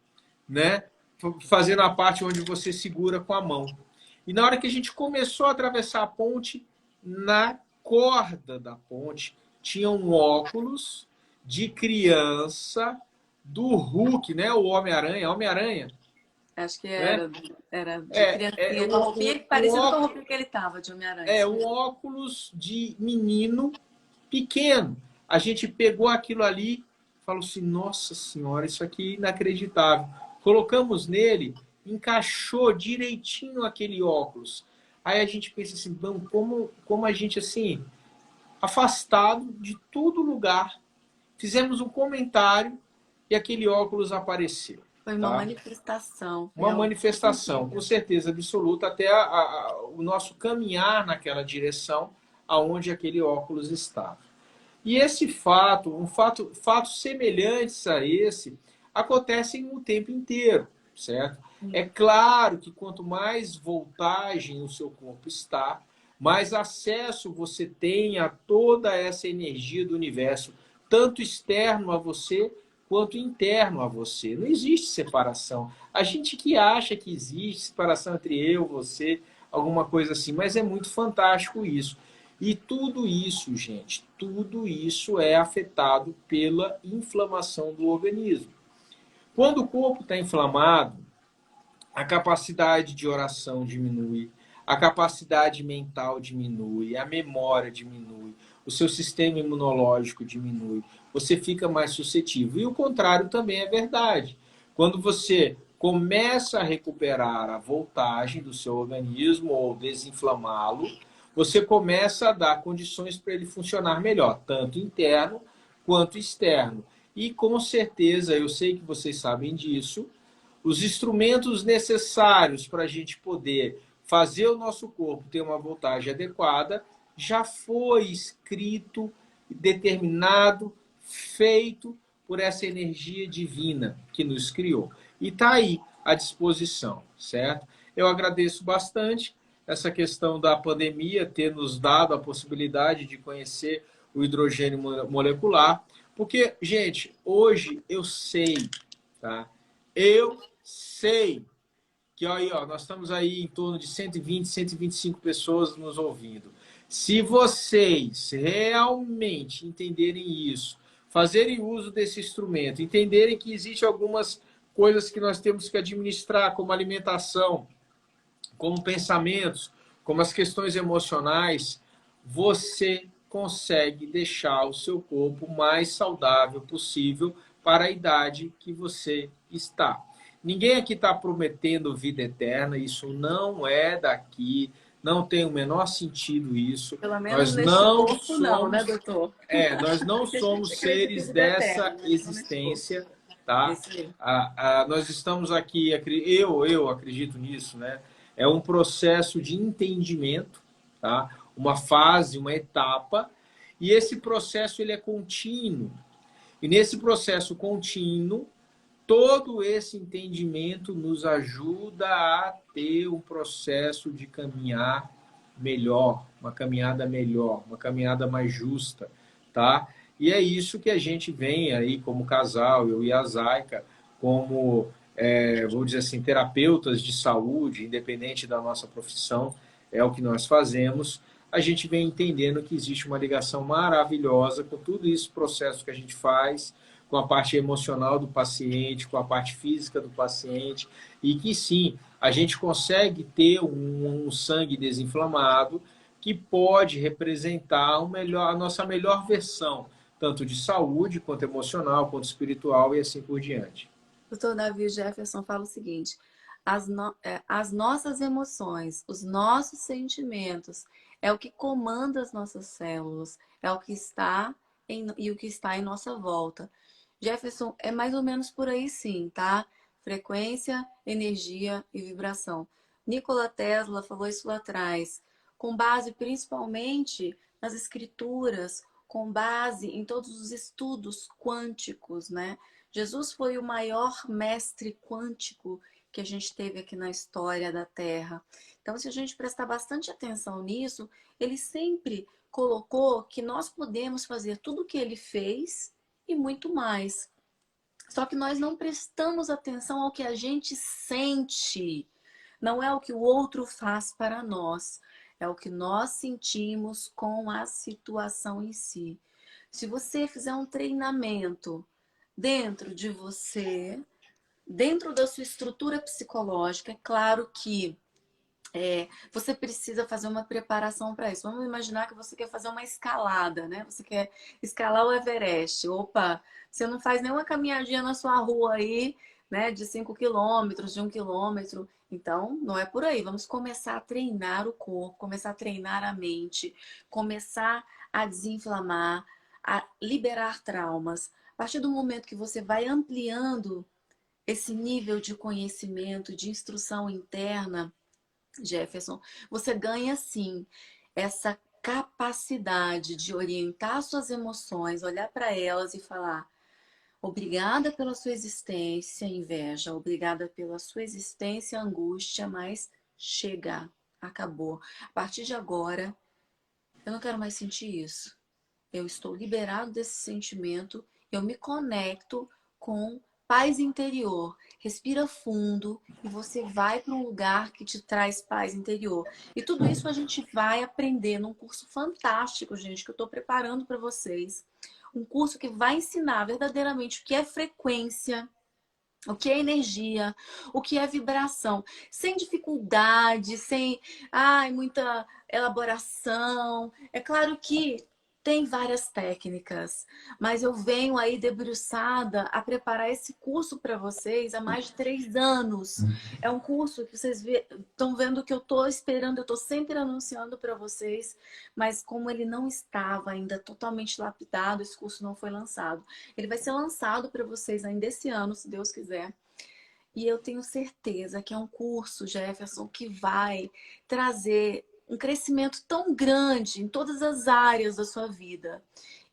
né? Fazendo a parte onde você segura com a mão. E na hora que a gente começou a atravessar a ponte, na corda da ponte tinha um óculos de criança do Hulk, né? O Homem-Aranha, Homem-Aranha, Acho que né? era de É criancinha, com a roupinha um parecida com a óculos, roupinha que ele tava, de Homem-Aranha, isso um mesmo. óculos de menino pequeno. A gente pegou aquilo ali e falou assim, nossa senhora, isso aqui é inacreditável. Colocamos nele, encaixou direitinho aquele óculos. Aí a gente pensa assim, bom, como a gente assim, afastado de todo lugar, fizemos um comentário e aquele óculos apareceu. Foi uma Tá? manifestação, Uma realmente manifestação, com incrível. certeza absoluta, até o nosso caminhar naquela direção aonde aquele óculos estava. E esse fato, fatos semelhantes a esse, acontecem o tempo inteiro, certo? É claro que quanto mais voltagem o seu corpo está, mais acesso você tem a toda essa energia do universo, tanto externo a você quanto interno a você. Não existe separação. A gente que acha que existe separação entre eu, você, alguma coisa assim, mas é muito fantástico isso. E tudo isso, gente, tudo isso é afetado pela inflamação do organismo. Quando o corpo está inflamado, a capacidade de oração diminui, a capacidade mental diminui, a memória diminui, o seu sistema imunológico diminui, você fica mais suscetível. E o contrário também é verdade. Quando você começa a recuperar a voltagem do seu organismo ou desinflamá-lo, você começa a dar condições para ele funcionar melhor, tanto interno quanto externo. E com certeza, eu sei que vocês sabem disso, os instrumentos necessários para a gente poder fazer o nosso corpo ter uma voltagem adequada já foi escrito, determinado, feito por essa energia divina que nos criou. E está aí. à disposição, certo? Eu agradeço bastante essa questão da pandemia ter nos dado a possibilidade de conhecer o hidrogênio molecular, porque, gente, hoje eu sei, tá? Eu sei que aí, ó, nós estamos aí em torno de 120, 125 pessoas nos ouvindo. Se vocês realmente entenderem isso, fazerem uso desse instrumento, entenderem que existem algumas coisas que nós temos que administrar, como alimentação, como pensamentos, como as questões emocionais, você consegue deixar o seu corpo mais saudável possível para a idade que você está. Ninguém aqui está prometendo vida eterna, isso não é daqui, não tem o menor sentido isso. Pelo menos Nós neste não corpo não, né, somos, doutor? nós não Que a gente somos acredita em seres vida dessa eterna, mas não neste corpo. existência, tá? Isso aí. Nós estamos aqui, eu acredito nisso, né? É um processo de entendimento, tá? Uma fase, uma etapa, e esse processo ele é contínuo. E nesse processo contínuo, todo esse entendimento nos ajuda a ter um processo de caminhar melhor, uma caminhada mais justa, tá? E é isso que a gente vem aí como casal, eu e a Zaika, como, vou dizer assim, terapeutas de saúde, independente da nossa profissão, é o que nós fazemos. A gente vem entendendo que existe uma ligação maravilhosa com tudo isso, processo que a gente faz, com a parte emocional do paciente, com a parte física do paciente, e que sim, a gente consegue ter um sangue desinflamado que pode representar a nossa melhor versão, tanto de saúde, quanto emocional, quanto espiritual e assim por diante. Doutor Davi Jefferson fala o seguinte: as nossas emoções, os nossos sentimentos, é o que comanda as nossas células, é o que está e o que está em nossa volta. Jefferson, é mais ou menos por aí sim, tá? Frequência, energia e vibração. Nikola Tesla falou isso lá atrás, com base principalmente nas escrituras, com base em todos os estudos quânticos, né? Jesus foi o maior mestre quântico que a gente teve aqui na história da Terra. Então, se a gente prestar bastante atenção nisso, ele sempre colocou que nós podemos fazer tudo o que ele fez e muito mais. Só que nós não prestamos atenção ao que a gente sente. Não é o que o outro faz para nós, é o que nós sentimos com a situação em si. Se você fizer um treinamento dentro de você, dentro da sua estrutura psicológica, é claro que você precisa fazer uma preparação para isso. Vamos imaginar que você quer fazer uma escalada, né? Você quer escalar o Everest. Opa, você não faz nenhuma caminhadinha na sua rua aí, né? De 5 quilômetros, de 1 quilômetro. Então, não é por aí. Vamos começar a treinar o corpo, começar a treinar a mente, começar a desinflamar, a liberar traumas. A partir do momento que você vai ampliando esse nível de conhecimento, de instrução interna, Jefferson, você ganha sim essa capacidade de orientar suas emoções, olhar para elas e falar: obrigada pela sua existência, inveja, obrigada pela sua existência, angústia, mas chega, acabou. A partir de agora, eu não quero mais sentir isso. Eu estou liberado desse sentimento, eu me conecto com paz interior. Respira fundo e você vai para um lugar que te traz paz interior. E tudo isso a gente vai aprender num curso fantástico, gente, que eu estou preparando para vocês. Um curso que vai ensinar verdadeiramente o que é frequência, o que é energia, o que é vibração, sem dificuldade, sem muita elaboração. É claro que tem várias técnicas, mas eu venho aí debruçada a preparar esse curso para vocês há mais de 3 anos. É um curso que vocês estão vendo que eu estou esperando, eu estou sempre anunciando para vocês, mas como ele não estava ainda totalmente lapidado, esse curso não foi lançado. Ele vai ser lançado para vocês ainda esse ano, se Deus quiser. E eu tenho certeza que é um curso, Jefferson, que vai trazer um crescimento tão grande em todas as áreas da sua vida.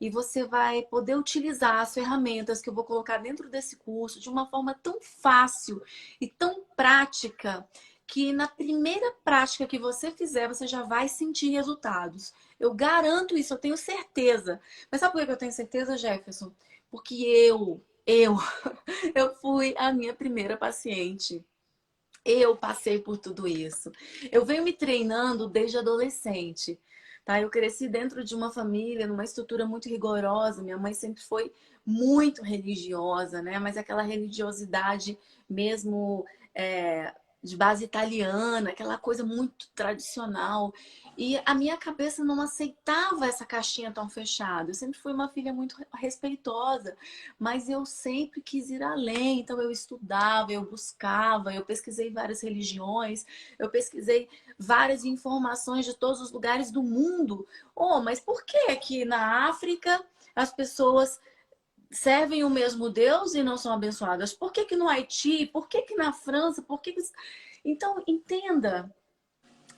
e você vai poder utilizar as ferramentas que eu vou colocar dentro desse curso de uma forma tão fácil e tão prática que na primeira prática que você fizer, você já vai sentir resultados. Eu garanto isso, eu tenho certeza. Mas sabe por que eu tenho certeza, Jefferson? Porque eu fui a minha primeira paciente. Eu passei por tudo isso. Eu venho me treinando desde adolescente, tá? Eu cresci dentro de uma família, numa estrutura muito rigorosa. Minha mãe sempre foi muito religiosa, né? Mas aquela religiosidade mesmo de base italiana, aquela coisa muito tradicional. E a minha cabeça não aceitava essa caixinha tão fechada. Eu sempre fui uma filha muito respeitosa, mas eu sempre quis ir além. Então eu estudava, eu buscava, eu pesquisei várias religiões, eu pesquisei várias informações de todos os lugares do mundo. Oh, mas por que que na África as pessoas servem o mesmo Deus e não são abençoadas? Por que que no Haiti? Por que que na França? Por que que... Então, entenda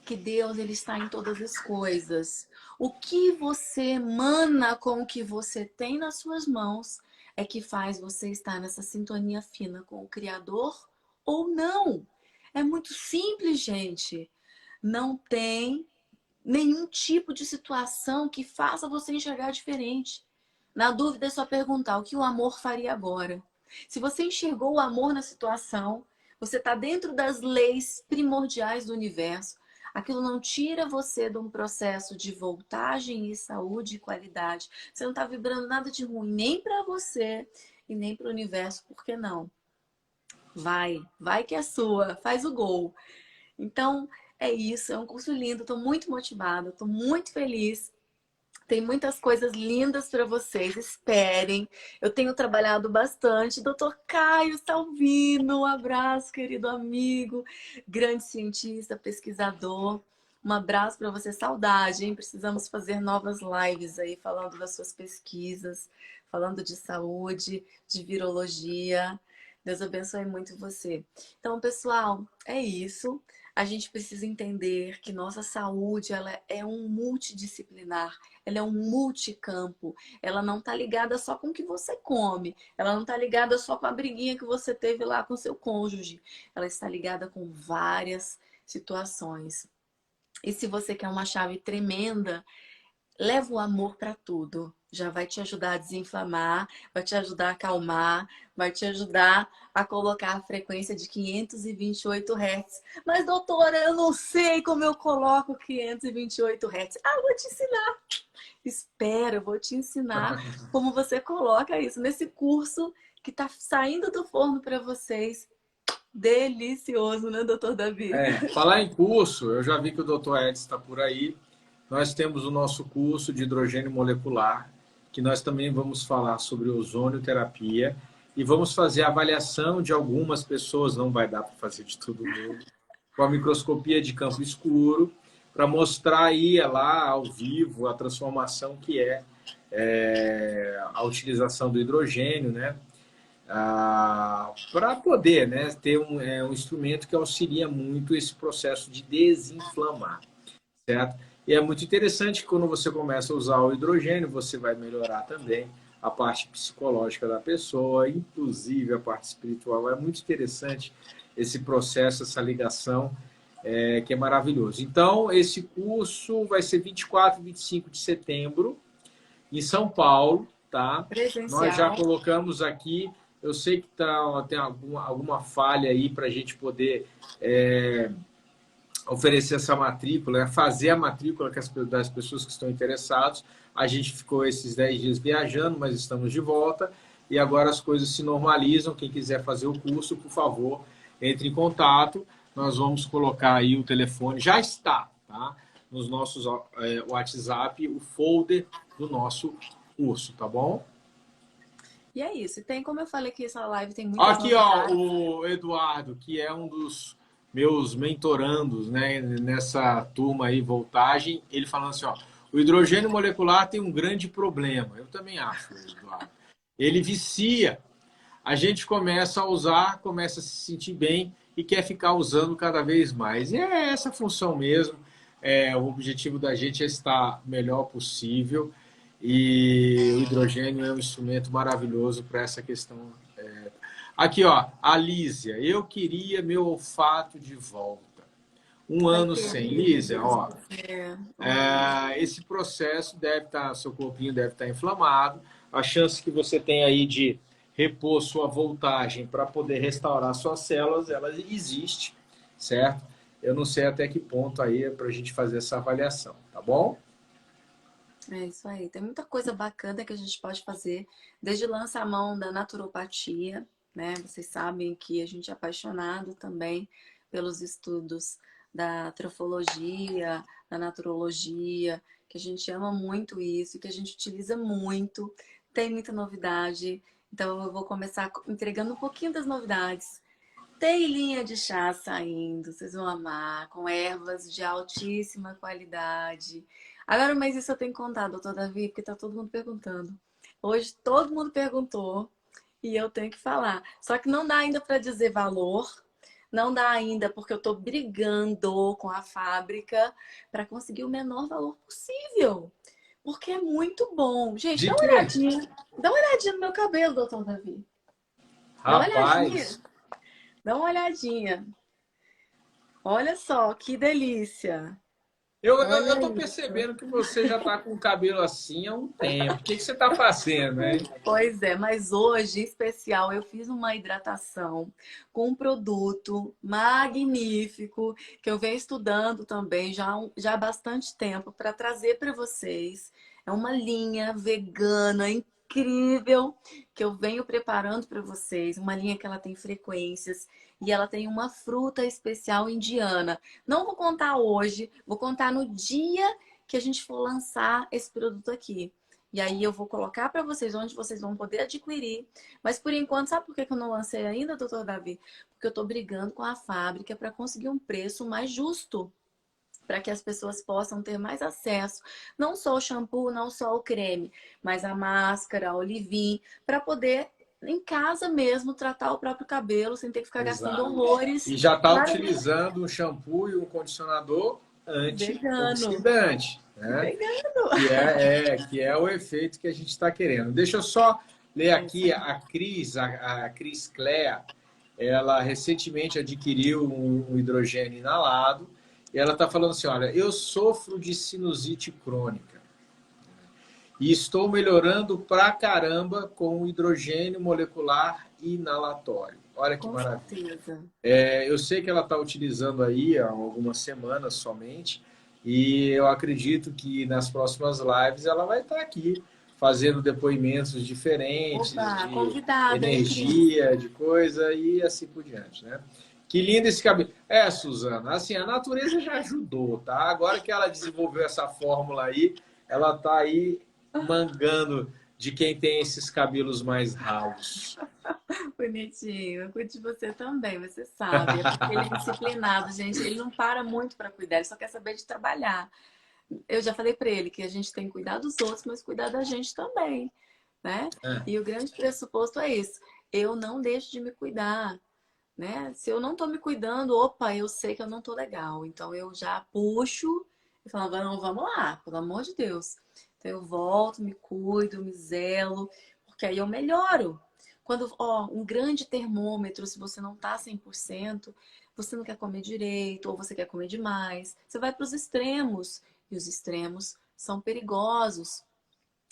que Deus ele está em todas as coisas. O que você emana com o que você tem nas suas mãos é que faz você estar nessa sintonia fina com o Criador ou não. É muito simples, gente. Não tem nenhum tipo de situação que faça você enxergar diferente. Na dúvida é só perguntar o que o amor faria agora. Se você enxergou o amor na situação, você está dentro das leis primordiais do universo. Aquilo não tira você de um processo de voltagem e saúde e qualidade. Você não está vibrando nada de ruim, nem para você e nem para o universo. Por que não? Vai que é sua, faz o gol. Então, é isso, é um curso lindo, estou muito motivada, estou muito feliz. Tem muitas coisas lindas para vocês, esperem. Eu tenho trabalhado bastante. Doutor Caio Salvino, um abraço, querido amigo, grande cientista, pesquisador. Um abraço para você, saudade, hein? Precisamos fazer novas lives aí, falando das suas pesquisas, falando de saúde, de virologia. Deus abençoe muito você. Então, pessoal, é isso. A gente precisa entender que nossa saúde ela é um multidisciplinar, ela é um multicampo. Ela não está ligada só com o que você come, ela não está ligada só com a briguinha que você teve lá com seu cônjuge. Ela está ligada com várias situações. E se você quer uma chave tremenda, leva o amor para tudo. Já vai te ajudar a desinflamar, vai te ajudar a acalmar, vai te ajudar a colocar a frequência de 528 Hz. Mas, doutora, eu não sei como eu coloco 528 Hz. Ah, eu vou te ensinar. Espera, eu vou te ensinar como você coloca isso nesse curso que está saindo do forno para vocês. Delicioso, né, doutor Davi? Falar em curso, eu já vi que o doutor Edson está por aí. Nós temos o nosso curso de hidrogênio molecular, que nós também vamos falar sobre ozonioterapia e vamos fazer a avaliação de algumas pessoas, não vai dar para fazer de todo mundo, com a microscopia de campo escuro, para mostrar aí lá ao vivo a transformação que é a utilização do hidrogênio, né? Para poder, né, ter um instrumento que auxilia muito esse processo de desinflamar, certo? E é muito interessante que quando você começa a usar o hidrogênio, você vai melhorar também a parte psicológica da pessoa, inclusive a parte espiritual. É muito interessante esse processo, essa ligação, que é maravilhoso. Então, esse curso vai ser 24 e 25 de setembro, em São Paulo, tá? Presencial. Nós já colocamos aqui, eu sei que tem alguma falha aí para a gente poder oferecer essa matrícula, fazer a matrícula das pessoas que estão interessadas. A gente ficou esses 10 dias viajando, mas estamos de volta e agora as coisas se normalizam. Quem quiser fazer o curso, por favor, entre em contato. Nós vamos colocar aí o telefone, já está, tá? Nos nossos WhatsApp, o folder do nosso curso, tá bom? E é isso. Tem, como eu falei que essa live tem muitas aqui, novidades. Ó, o Eduardo, que é um dos meus mentorandos, né, nessa turma aí, voltagem, ele falando assim, ó, o hidrogênio molecular tem um grande problema. Eu também acho, Eduardo. Ele vicia. A gente começa a usar, começa a se sentir bem e quer ficar usando cada vez mais. E é essa função mesmo. O objetivo da gente é estar melhor possível. E o hidrogênio é um instrumento maravilhoso para essa questão. Aqui, ó, a Lísia, eu queria meu olfato de volta. Um Vai ano ter, sem. amiga, se Lísia, Deus ó, quiser. Oh, esse processo deve estar, seu corpinho deve estar inflamado. A chance que você tem aí de repor sua voltagem para poder restaurar suas células, ela existe, certo? Eu não sei até que ponto aí é para a gente fazer essa avaliação, tá bom? é isso aí. Tem muita coisa bacana que a gente pode fazer, desde lançar a mão da naturopatia, né? Vocês sabem que a gente é apaixonado também pelos estudos da trofologia, da naturologia, que a gente ama muito isso, que a gente utiliza muito, tem muita novidade. Então eu vou começar entregando um pouquinho das novidades. Tem linha de chá saindo, vocês vão amar, com ervas de altíssima qualidade. Agora, mas isso eu tenho que contar, doutor Davi, porque tá todo mundo perguntando. Hoje todo mundo perguntou e eu tenho que falar. Só que não dá ainda para dizer valor, não dá ainda porque eu tô brigando com a fábrica para conseguir o menor valor possível. Porque é muito bom. Gente, De dá uma quê? olhadinha. Dá uma olhadinha no meu cabelo, doutor Davi. Dá uma olhadinha. Rapaz, Dá uma olhadinha. Olha só, que delícia. eu Olha tô isso. percebendo que você já tá com o cabelo assim há um tempo. O que que você tá fazendo, hein? Pois é, mas hoje, em especial, eu fiz uma hidratação com um produto magnífico que eu venho estudando também já, já há bastante tempo para trazer para vocês. É uma linha vegana incrível que eu venho preparando para vocês. Uma linha que ela tem frequências e ela tem uma fruta especial indiana. Não vou contar hoje, vou contar no dia que a gente for lançar esse produto aqui. E aí eu vou colocar para vocês onde vocês vão poder adquirir. Mas por enquanto, sabe por que eu não lancei ainda, doutor Davi? Porque eu estou brigando com a fábrica para conseguir um preço mais justo, para que as pessoas possam ter mais acesso, não só o shampoo, não só o creme, mas a máscara, o leave-in, para poder em casa mesmo tratar o próprio cabelo sem ter que ficar gastando Exato. horrores E já está para utilizando um shampoo e um condicionador vegano. antioxidante, né? Vegano. Que é o efeito que a gente está querendo. Deixa eu só ler É isso aqui aí. a Cris Clea, ela recentemente adquiriu um hidrogênio inalado e ela está falando assim, olha, eu sofro de sinusite crônica e estou melhorando pra caramba com o hidrogênio molecular inalatório. Olha que Com maravilha. certeza. Eu sei que ela está utilizando aí há algumas semanas somente, e eu acredito que nas próximas lives ela vai estar aqui fazendo depoimentos diferentes Opa, de convidada, hein, Cris? energia, de coisa e assim por diante, né? Que lindo esse cabelo. Suzana, assim, a natureza já ajudou, tá? Agora que ela desenvolveu essa fórmula aí, ela tá aí mangando de quem tem esses cabelos mais ralos. Bonitinho. Eu cuido de você também, você sabe. É porque ele é disciplinado, gente. Ele não para muito para cuidar, ele só quer saber de trabalhar. Eu já falei para ele que a gente tem que cuidar dos outros, mas cuidar da gente também, né? É, E o grande pressuposto é isso. Eu não deixo de me cuidar, né? Se eu não tô me cuidando, opa, eu sei que eu não tô legal. Então eu já puxo e falo, não, vamos lá, pelo amor de Deus. Então eu volto, me cuido, me zelo, porque aí eu melhoro. Quando, ó, um grande termômetro, se você não tá 100%, você não quer comer direito ou você quer comer demais, você vai para os extremos. E os extremos são perigosos.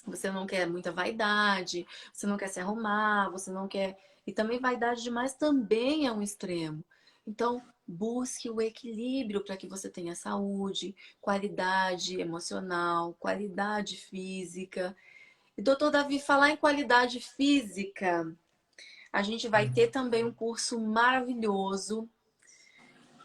Você não quer muita vaidade, você não quer se arrumar, você não quer. E também vaidade demais também é um extremo. Então, busque o equilíbrio para que você tenha saúde, qualidade emocional, qualidade física. E, doutor Davi, falar em qualidade física, a gente vai ter também um curso maravilhoso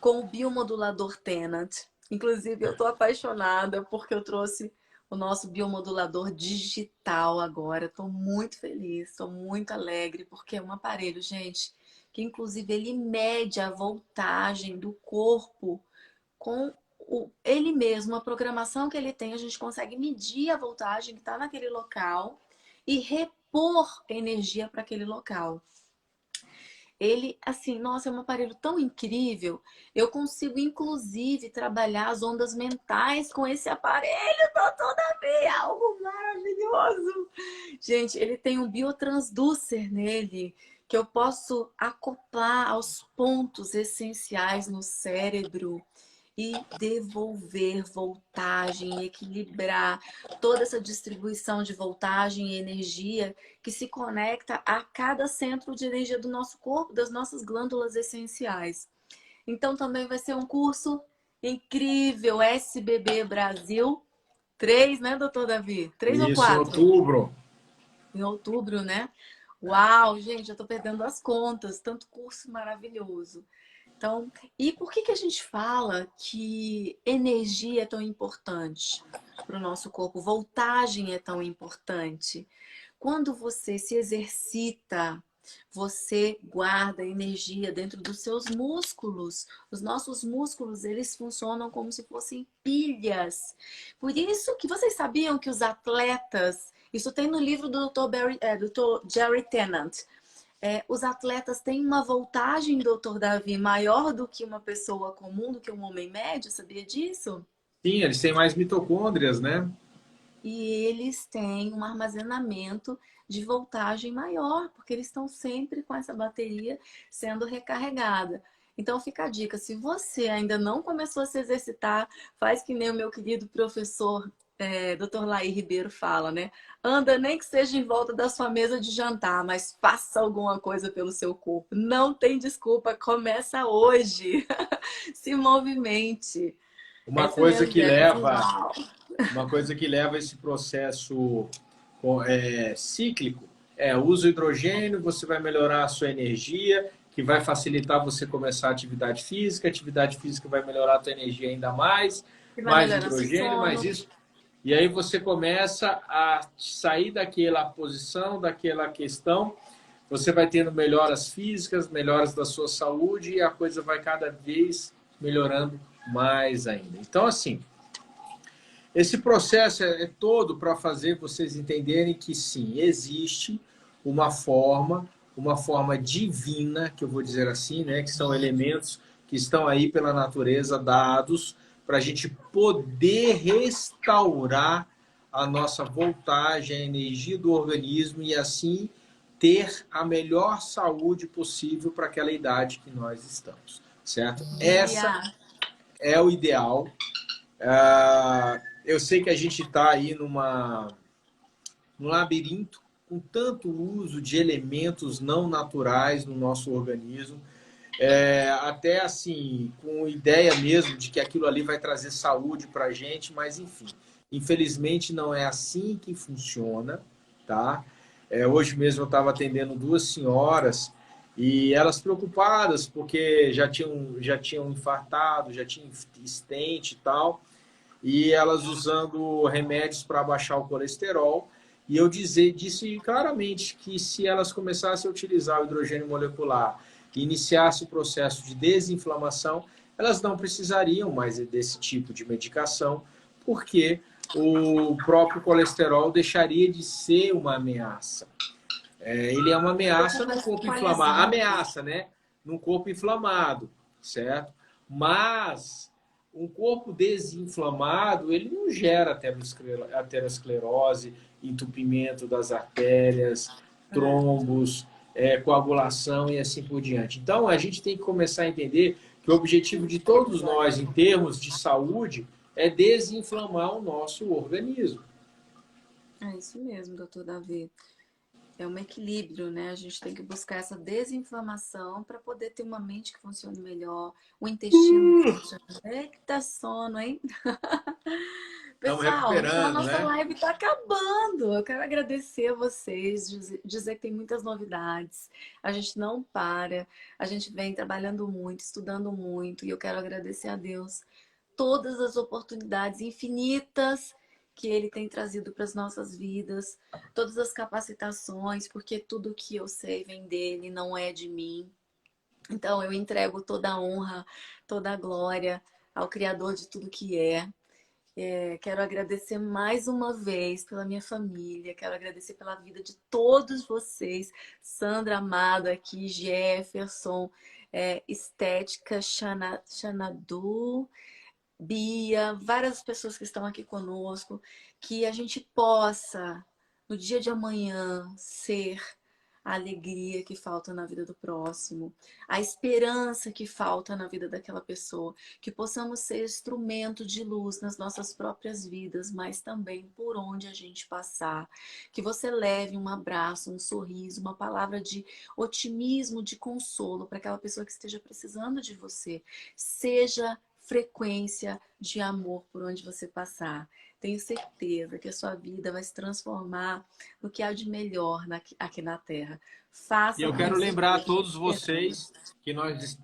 com o biomodulador Tenant. Inclusive, eu estou apaixonada porque eu trouxe o nosso biomodulador digital agora. Estou muito feliz, estou muito alegre, porque é um aparelho, gente, que inclusive ele mede a voltagem do corpo com ele mesmo, a programação que ele tem, a gente consegue medir a voltagem que está naquele local e repor energia para aquele local. Ele, assim, nossa, é um aparelho tão incrível. Eu consigo, inclusive, trabalhar as ondas mentais com esse aparelho, doutor Davi, algo maravilhoso. Gente, ele tem um biotransducer nele, que eu posso acoplar aos pontos essenciais no cérebro e devolver voltagem, equilibrar toda essa distribuição de voltagem e energia que se conecta a cada centro de energia do nosso corpo, das nossas glândulas essenciais. Então também vai ser um curso incrível, SBB Brasil 3, né, doutor Davi? 3 ou Isso, em 4? outubro. Em outubro, né? Uau, gente, eu tô perdendo as contas, tanto curso maravilhoso. Então, e por que que a gente fala que energia é tão importante para o nosso corpo? Voltagem é tão importante. Quando você se exercita, você guarda energia dentro dos seus músculos. Os nossos músculos, eles funcionam como se fossem pilhas. Por isso que vocês sabiam que os atletas, isso tem no livro do Dr. Jerry Tennant, os atletas têm uma voltagem, doutor Davi, maior do que uma pessoa comum, do que um homem médio, sabia disso? Sim, eles têm mais mitocôndrias, né? E eles têm um armazenamento de voltagem maior, porque eles estão sempre com essa bateria sendo recarregada. Então fica a dica, se você ainda não começou a se exercitar, faz que nem o meu querido professor Dr. Laí Ribeiro fala, né? Anda nem que seja em volta da sua mesa de jantar, mas faça alguma coisa pelo seu corpo. Não tem desculpa, começa hoje. Se movimente. Uma Essa é a minha coisa que ideia leva, pessoal. uma coisa que leva esse processo cíclico usa o hidrogênio, você vai melhorar a sua energia, que vai facilitar você começar a atividade física vai melhorar a tua energia ainda Que vai mais melhorar seu hidrogênio, mais sono. isso. E aí você começa a sair daquela posição, daquela questão, você vai tendo melhoras físicas, melhoras da sua saúde e a coisa vai cada vez melhorando mais ainda. Então, assim, esse processo é todo para fazer vocês entenderem que sim, existe uma forma divina, que eu vou dizer assim, né, que são elementos que estão aí pela natureza dados para a gente poder restaurar a nossa voltagem, a energia do organismo e assim ter a melhor saúde possível para aquela idade que nós estamos, certo? Essa Guia. é o ideal. Eu sei que a gente está aí num labirinto com tanto uso de elementos não naturais no nosso organismo, até assim, com ideia mesmo de que aquilo ali vai trazer saúde para a gente, mas enfim, infelizmente não é assim que funciona, tá? Hoje mesmo eu estava atendendo duas senhoras e elas preocupadas porque já tinham infartado, já tinham stent e tal, e elas usando remédios para baixar o colesterol. E eu disse claramente que se elas começassem a utilizar o hidrogênio molecular e iniciasse o processo de desinflamação, elas não precisariam mais desse tipo de medicação, porque o próprio colesterol deixaria de ser uma ameaça. Ele é uma O corpo ameaça vai no se corpo inflamado, equalizando. ameaça, né? Num corpo inflamado, certo? Mas um corpo desinflamado, ele não gera aterosclerose, entupimento das artérias, É, trombos, coagulação e assim por diante. Então, a gente tem que começar a entender que o objetivo de todos nós, em termos de saúde, é desinflamar o nosso organismo. é isso mesmo, doutor Davi. É um equilíbrio, né? A gente tem que buscar essa desinflamação para poder ter uma mente que funcione melhor, o intestino que funcione. Eita sono, hein? Estamos Pessoal, então a recuperando, nossa né? live está acabando. Eu quero agradecer a vocês, dizer que tem muitas novidades. A gente não para, a gente vem trabalhando muito, estudando muito, e eu quero agradecer a Deus todas as oportunidades infinitas que Ele tem trazido para as nossas vidas, todas as capacitações, porque tudo que eu sei vem dele, não é de mim. Então eu entrego toda a honra, toda a glória ao Criador de tudo que é. Quero agradecer mais uma vez pela minha família, quero agradecer pela vida de todos vocês, Sandra Amada aqui, Jefferson, Estética, Xanadu, Bia, várias pessoas que estão aqui conosco, que a gente possa, no dia de amanhã, ser a alegria que falta na vida do próximo, a esperança que falta na vida daquela pessoa, que possamos ser instrumento de luz nas nossas próprias vidas, mas também por onde a gente passar. Que você leve um abraço, um sorriso, uma palavra de otimismo, de consolo para aquela pessoa que esteja precisando de você. Seja frequência de amor por onde você passar. Tenho certeza que a sua vida vai se transformar no que há de melhor aqui na Terra. E Faça eu com quero isso. lembrar a todos vocês que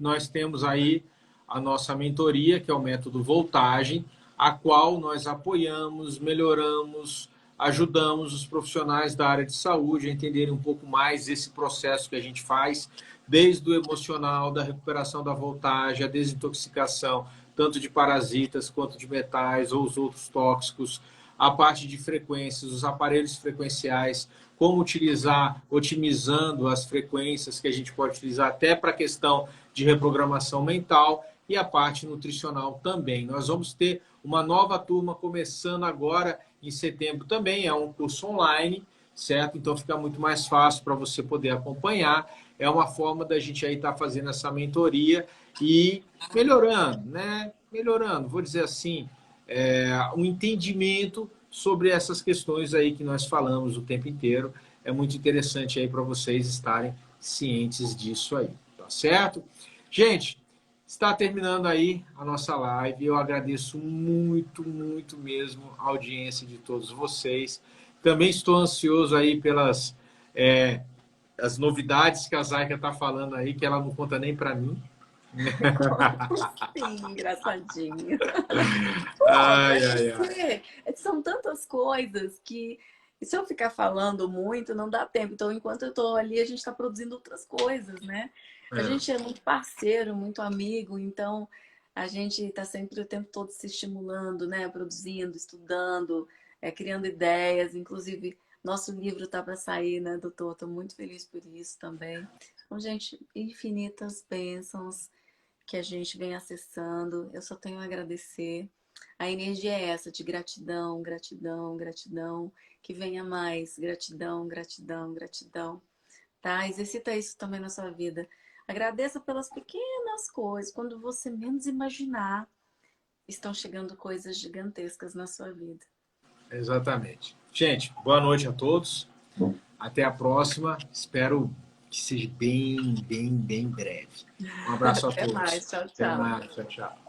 nós temos aí a nossa mentoria, que é o método Voltagem, a qual nós apoiamos, melhoramos, ajudamos os profissionais da área de saúde a entenderem um pouco mais esse processo que a gente faz, desde o emocional, da recuperação da voltagem, a desintoxicação, tanto de parasitas quanto de metais ou os outros tóxicos, a parte de frequências, os aparelhos frequenciais, como utilizar, otimizando as frequências que a gente pode utilizar até para a questão de reprogramação mental e a parte nutricional também. Nós vamos ter uma nova turma começando agora em setembro também, é um curso online, certo? Então fica muito mais fácil para você poder acompanhar. É uma forma da gente aí estar fazendo essa mentoria e melhorando, né? Melhorando, vou dizer assim, um entendimento sobre essas questões aí que nós falamos o tempo inteiro. É muito interessante aí para vocês estarem cientes disso aí, tá certo? Gente, está terminando aí a nossa live. Eu agradeço muito, muito mesmo a audiência de todos vocês. Também estou ansioso aí pelas as novidades que a Zaika está falando aí, que ela não conta nem para mim. Sim, engraçadinho. Ai, ai, ai. São tantas coisas que se eu ficar falando muito, não dá tempo. Então, enquanto eu estou ali, a gente está produzindo outras coisas, né? A gente é muito parceiro, muito amigo, então a gente está sempre o tempo todo se estimulando, né? Produzindo, estudando, criando ideias. Inclusive, nosso livro está para sair, né, doutor? Estou muito feliz por isso também. Então, gente, infinitas bênçãos que a gente vem acessando. Eu só tenho a agradecer. A energia é essa, de gratidão, gratidão, gratidão. Que venha mais. Gratidão, gratidão, gratidão. Tá? Exercita isso também na sua vida. Agradeça pelas pequenas coisas. Quando você menos imaginar, estão chegando coisas gigantescas na sua vida. Exatamente. Gente, boa noite a todos. Até a próxima. Espero que seja bem, bem, bem breve. Um abraço a Até todos. mais. Tchau, Até tchau. mais. Tchau, tchau.